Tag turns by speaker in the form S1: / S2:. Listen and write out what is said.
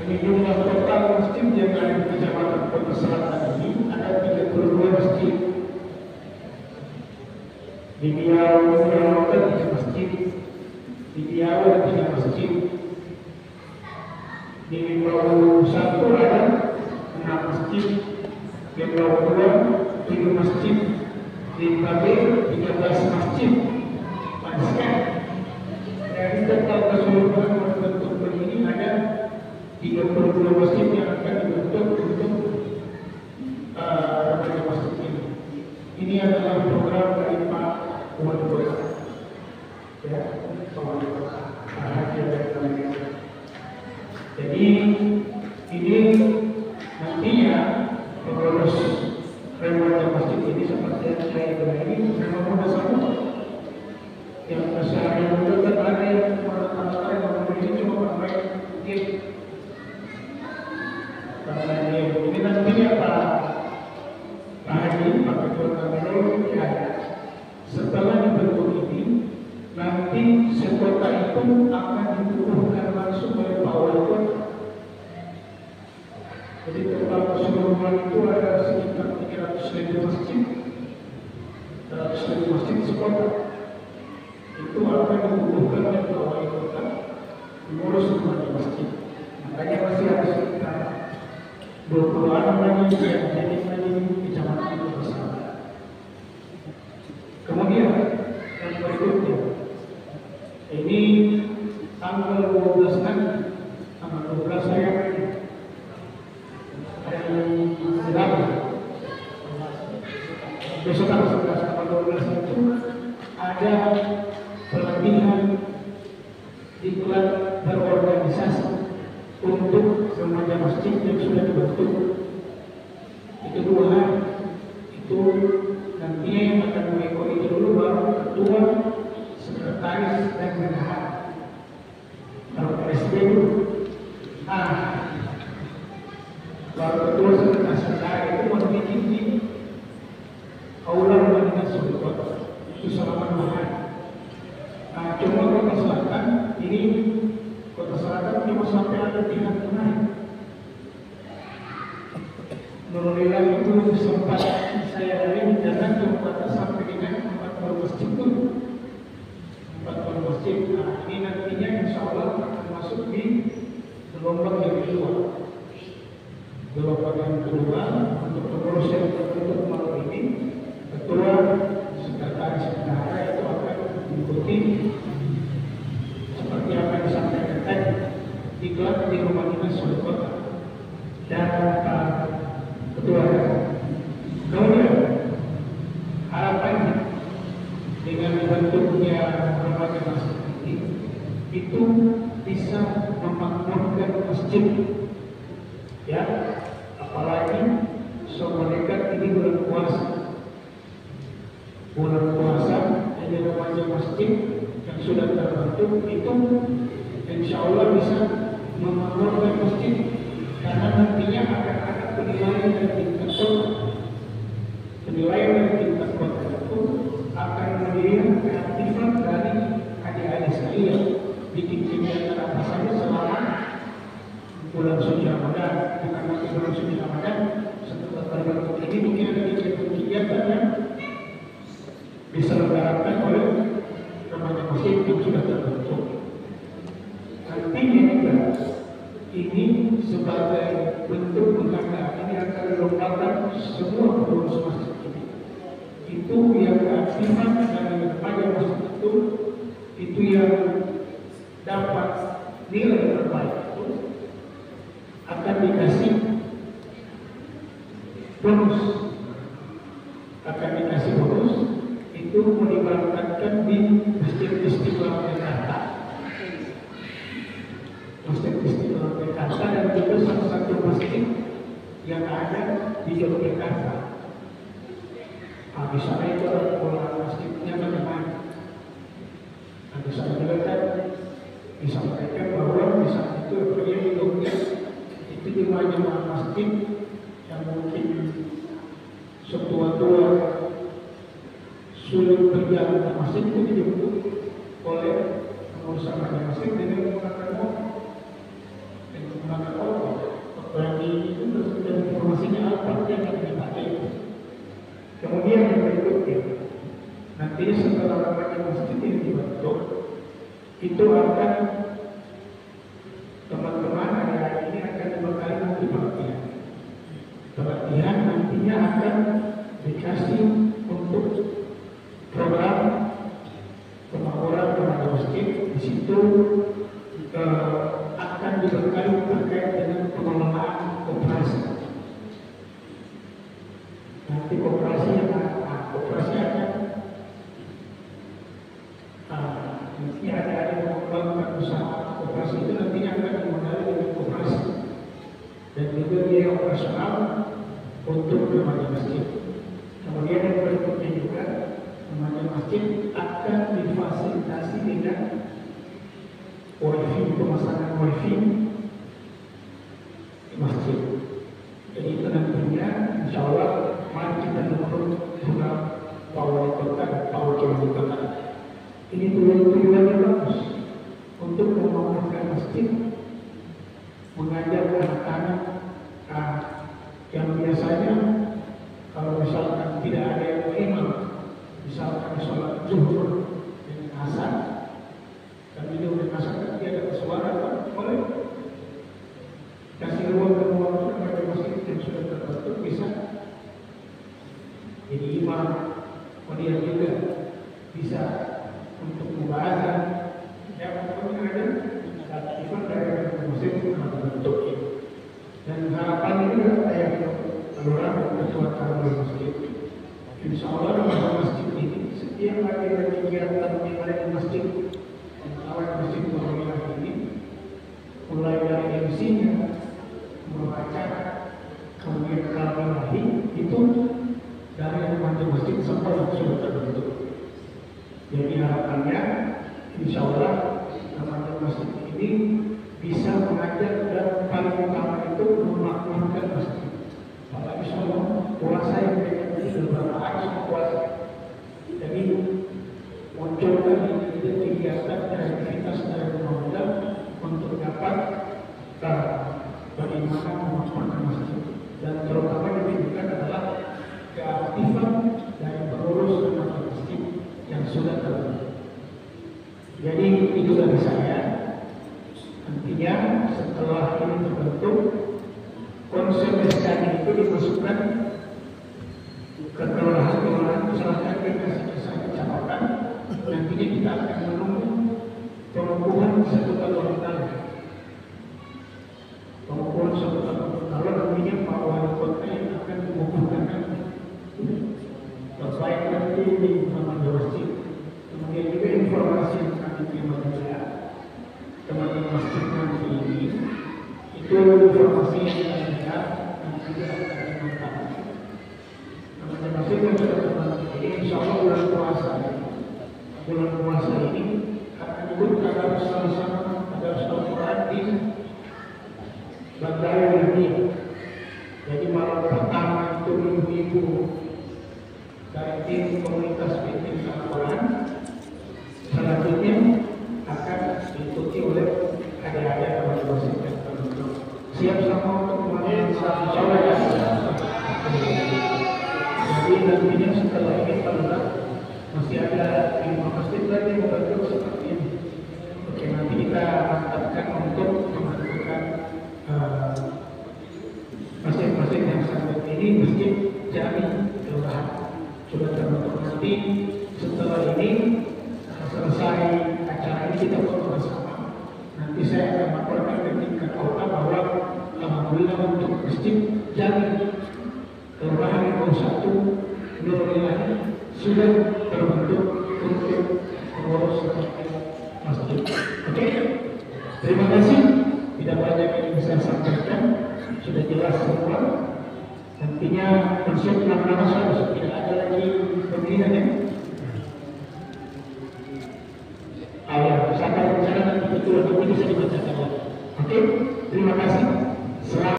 S1: Ini jumlah total masjid yang ada di Kecamatan Kota Selatan ini ada 32 masjid. Di Riau ada 3 masjid, di Riau ada 3 masjid, di Riau 1 ada 6 masjid, di Riau 2 7 masjid, di Babe 13 masjid. Masjid dari total keseluruhan membentuk begini ada 32 masjid yang akan dibentuk untuk remaja masjid ini. Ini adalah program dari Pak Wali Kota, ya, Pak Wali Kota. Jadi ini nantinya pengurus remaja masjid ini seperti yang saya bilang ini memang mudah sama. Yang sehari muda kan ada yang mengatakan ini cuma pakai game. Karena ini nantinya Pak Haji, Pak Ketua Kami ya, setelah dibentuk ini, nanti sekota itu akan ditubuhkan langsung oleh Pak Wali Kota. Jadi total keseluruhan itu ada sekitar 300.000 masjid, 300.000 masjid sekota. Itu akan ditubuhkan oleh Pak Wali Kota mengurus remaja masjid. Makanya masih ada sekitar 20-an lagi yang jadi Kecamatan Kota Selatan. Kemudian yang berikutnya, ini tanggal 12 nanti, tanggal 12 saya hari Selasa. Besok tanggal 11 tanggal 12 itu ada pelatihan diklat berorganisasi untuk remaja masjid yang sudah dibentuk. Itu 2 hari. Itu nantinya yang akan mengikuti itu dulu baru ketua, sekretaris, dan bendahara. Baru presiden dulu. Baru ketua, sekretaris, bendahara itu mau bikin di aula Madinah Sultan. Itu selama 2 hari. Cuma Kota Selatan ini, Kota Selatan cuma sampai ada 3 hari. Alhamdulillah itu sempat saya dari datang ke Kota sampai dengan 40 masjid itu. 40 masjid. Nah, ini nantinya insya Allah akan masuk di gelombang yang kedua. Gelombang yang kedua untuk pengurus yang terbentuk malam ini, ketua, sekretaris bendahara itu akan mengikuti seperti apa yang disampaikan tadi, diklat di Rumah Dinas Wali Kota dan Pak Ketua. Kemudian harapannya dengan dibentuknya remaja masjid ini itu bisa memakmurkan masjid, ya, apalagi mereka ini bulan puasa. Bulan puasa jadi remaja masjid yang sudah terbentuk itu insya Allah bisa memakmurkan masjid, karena nantinya akan ada penilaian dari tingkat kota. Penilaian dari tingkat kota itu akan melihat keaktifan dari adik-adik sekalian bikin kegiatan apa saja selama bulan suci Ramadan. Bukan nanti bulan suci Ramadan, setelah terbentuk ini mungkin ada kegiatan yang diselenggarakan oleh remaja masjid yang sudah terbentuk. Nantinya juga ini sebagai bentuk penghargaan ini akan dilombakan semua pengurus masjid ini. Itu yang keaktifan dari remaja masjid itu yang dapat nilai terbaik itu akan dikasih bonus. Itu mau diberangkatkan di Masjid Istiqlal Jakarta. Masjid Istiqlal Jakarta dan juga salah satu masjid yang ada di Yogyakarta. Di sana itu ada pola masjidnya bagaimana. Di sana juga kan disampaikan bahwa di sana itu di Jogja itu jemaah masjid yang mungkin setua-tua sulit berjalan ke masjid itu dijemput oleh pengurus remaja masjid dengan menggunakan motor. berani itu dan informasinya apa yang akan dipakai. Kemudian yang berikutnya, nanti setelah remaja masjid ini dibentuk, itu akan teman-teman hari-hari ini akan dibekali nanti pelatihan. Pelatihan nantinya akan dikasih untuk program pemakmuran remaja masjid. Di situ akan dibekali terkait dengan pengelolaan koperasi. Nanti koperasi akan nanti ada mengembangkan usaha koperasi itu nantinya akan dimodali dengan koperasi dan juga biaya operasional untuk remaja masjid. Kemudian yang berikutnya juga remaja masjid akan difasilitasi dengan wifi, pemasangan wifi di masjid. Jadi itu nantinya insya Allah mari kita dukung juga Pak Wali Kota dan Pak Wakil Wali Kota. Ini tujuannya bagus untuk membangunkan masjid, mengajak anak-anak yang biasanya kalau misalkan tidak ada yang imam, misalkan sholat zuhur dengan asar, dan itu dengan asar kan tidak ada suara, boleh kasih ruang dan ruang pada masjid yang sudah terbentuk bisa jadi imam, kemudian juga bisa untuk membahas yang pokoknya ada aktifan dari masjid yang terbentuk ini. Dan harapan ini yang lurah dan ketua tarbiah masjid. Insya Allah remaja masjid ini setiap ada kegiatan yang ada di masjid, awal masjid Muhammadiyah ini, mulai dari MC-nya, membaca, kemudian kalami itu dari remaja masjid sampai yang sudah terbentuk. Jadi harapannya, insya Allah remaja masjid ini bisa mengajak dan paling utama itu memakmurkan masjid. Apalagi soal puasa yang mereka ini beberapa hari sama puasa. Jadi munculkan ide kegiatan dan aktivitas dari remaja untuk dapat bagaimana memakmurkan masjid. Dan terutama yang ditunjukkan adalah keaktifan dari pengurus remaja masjid yang sudah terbentuk. Jadi itu dari saya. Nantinya setelah ini terbentuk, konsep SKN itu dimasukkan ke kelurahan-kelurahan, silahkan dikasih saya catatan. Nantinya kita akan menunggu pengukuhan 1 tahun lalu. Pengukuhan 1 tahun lalu nantinya Pak Wali Kota yang akan mengukuhkan nanti. Terbaik nanti di remaja masjid. Kemudian juga informasi yang kami terima juga teman-teman masjid nanti ini itu informasi yang kita lihat dan juga akan dimakan. Teman-teman masjid yang sudah terbantu ini insya Allah bulan puasa ini akan ikut tadarus sama-sama tadarus Al-Quran di Bandara Yudi. Jadi malam pertama itu ibu-ibu dari tim komunitas bikin Al-Quran, selanjutnya akan diikuti oleh adik-adik remaja masjid yang terbentuk. Siap sama untuk kemarin insya ya. Jadi nantinya setelah ini pada masih ada 5 masjid lagi yang terbentuk seperti ini. Oke, nanti kita mantapkan untuk menentukan masjid-masjid yang sampai ini masjid Jami kelurahan sudah terbentuk. Nanti setelah ini selesai acara ini kita foto bersama. Nanti saya akan laporkan ke tingkat kota bahwa alhamdulillah untuk masjid Jami kelurahan Rw 1 Nurulillah sudah terbentuk untuk pengurus masjid. Oke, terima kasih. Tidak banyak yang bisa saya sampaikan, sudah jelas semua. Nantinya masuk nama-nama saya tidak ada lagi pemilihan ya. Sampai rencana nanti betul nanti bisa dibacakan. Oke, terima kasih.